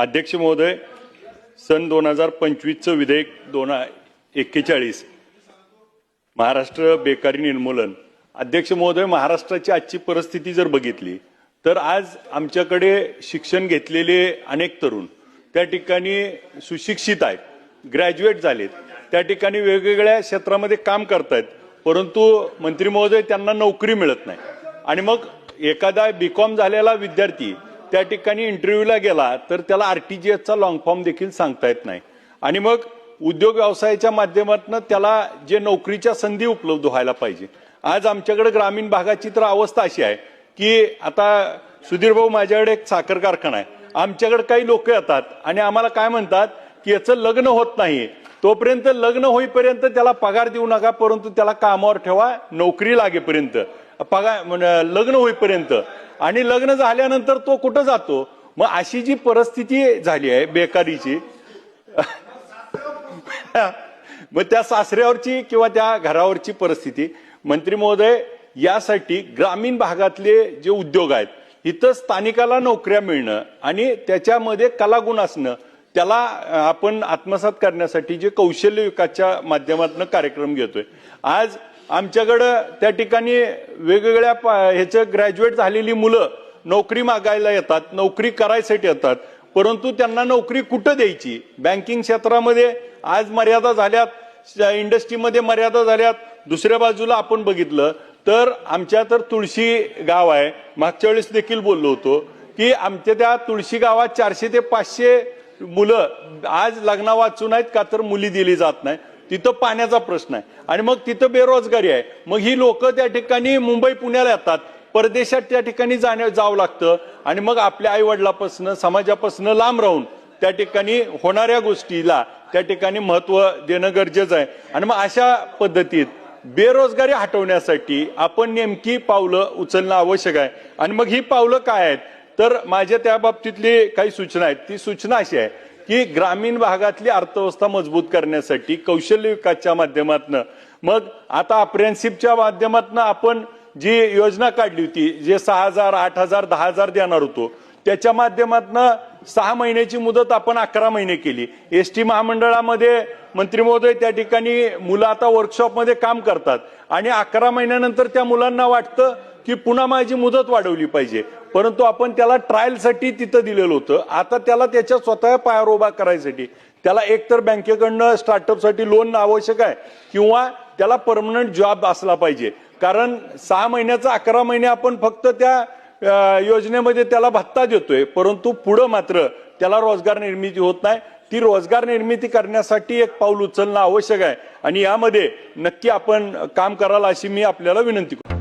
अध्यक्ष महोदय, सन 2025चं विधेयक 241 महाराष्ट्र बेकारी निर्मूलन। अध्यक्ष महोदय, महाराष्ट्राची आजची परिस्थिती जर बघितली तर आज आमच्याकडे शिक्षण घेतलेले अनेक तरुण त्या ठिकाणी सुशिक्षित आहेत, ग्रॅज्युएट झालेत, त्या ठिकाणी वेगवेगळ्या क्षेत्रामध्ये काम करतायत, परंतु मंत्री महोदय त्यांना नोकरी मिळत नाही। आणि मग एखादा बीकॉम झालेला विद्यार्थी त्या ठिकाणी इंटरव्ह्यूला गेला तर त्याला आरटीजीएसचा लॉंग फॉर्म देखील सांगता येत नाही। आणि मग उद्योग व्यवसायाच्या माध्यमातून त्याला जे नोकरीच्या संधी उपलब्ध व्हायला पाहिजे। आज आमच्याकडे ग्रामीण भागाची तर अवस्था अशी आहे की आता सुधीर भाऊ, माझ्याकडे एक साखर कारखाना आहे, आमच्याकडे काही लोक येतात आणि आम्हाला काय म्हणतात की याचं लग्न होत नाही, तोपर्यंत लग्न होईपर्यंत त्याला पगार देऊ नका, परंतु त्याला कामावर ठेवा, नोकरी लागेपर्यंत, पगार लग्न होईपर्यंत, आणि लग्न झाल्यानंतर तो कुठं जातो। मग अशी जी परिस्थिती झाली आहे बेकारीची मग त्या सासऱ्यावरची किंवा त्या घरावरची परिस्थिती, मंत्री महोदय, यासाठी ग्रामीण भागातले जे उद्योग आहेत इथं स्थानिकाला नोकऱ्या मिळणं आणि त्याच्यामध्ये कलागुण असणं, त्याला आपण आत्मसात करण्यासाठी जे कौशल्य विकासच्या माध्यमातून कार्यक्रम घेतोय। आज आमच्याकडं त्या ठिकाणी वेगवेगळ्या ह्याचं ग्रॅज्युएट झालेली मुलं नोकरी मागायला येतात, नोकरी करायसाठी येतात, परंतु त्यांना नोकरी कुठं द्यायची। बँकिंग क्षेत्रामध्ये आज मर्यादा झाल्यात, इंडस्ट्रीमध्ये मर्यादा झाल्यात। दुसऱ्या बाजूला आपण बघितलं तर आमच्या तर तुळशी गाव आहे, मागच्या वेळेस देखील बोललो होतो की आमच्या त्या तुळशी गावात 400 ते 500 मुलं आज लग्ना वाचून आहेत का तर मुली दिली जात नाही, तिथं पाण्याचा प्रश्न आहे आणि मग तिथं बेरोजगारी आहे। मग ही लोक त्या ठिकाणी मुंबई पुण्याला येतात, परदेशात त्या ठिकाणी जावं लागतं आणि मग आपल्या आई वडिलापासून समाजापासून लांब राहून त्या ठिकाणी होणाऱ्या गोष्टीला त्या ठिकाणी महत्व देणं गरजेचं आहे। आणि मग अशा पद्धतीत बेरोजगारी हटवण्यासाठी आपण नेमकी पावलं उचलणं आवश्यक आहे। आणि मग ही पावलं काय आहेत तर माझ्या त्या बाबतीतली काही सूचना आहेत। ती सूचना अशी आहे की ग्रामीण भागातली अर्थव्यवस्था मजबूत करण्यासाठी कौशल्य विकासच्या माध्यमातून, मग आता अप्रेंटिसशिपच्या माध्यमातून आपण जी योजना काढली होती, जे 6,000, 8,000, 10,000 देणार होतो, त्याच्या माध्यमातून 6 महिन्याची मुदत आपण 11 महिने केली। एसटी महामंडळामध्ये मंत्री महोदय त्या ठिकाणी मुलं आता वर्कशॉपमध्ये काम करतात आणि 11 महिन्यानंतर त्या मुलांना वाटतं की पुन्हा माझी मुदत वाढवली पाहिजे, परंतु आपण त्याला ट्रायलसाठी तिथं दिलेलं होतं। आता त्याला त्याच्या स्वतः पायावर उभा करायसाठी त्याला एकतर बँकेकडनं स्टार्टअपसाठी लोन आवश्यक आहे किंवा त्याला परमनंट जॉब असला पाहिजे, कारण 6 महिन्याचा 11 महिने आपण फक्त त्या योजनेमध्ये त्याला भत्ता देतोय, परंतु पुढं मात्र त्याला रोजगार निर्मिती होत नाही। ती रोजगार निर्मिती करण्यासाठी एक पाऊल उचलणं आवश्यक आहे आणि यामध्ये नक्की आपण काम कराल अशी मी आपल्याला विनंती करतो।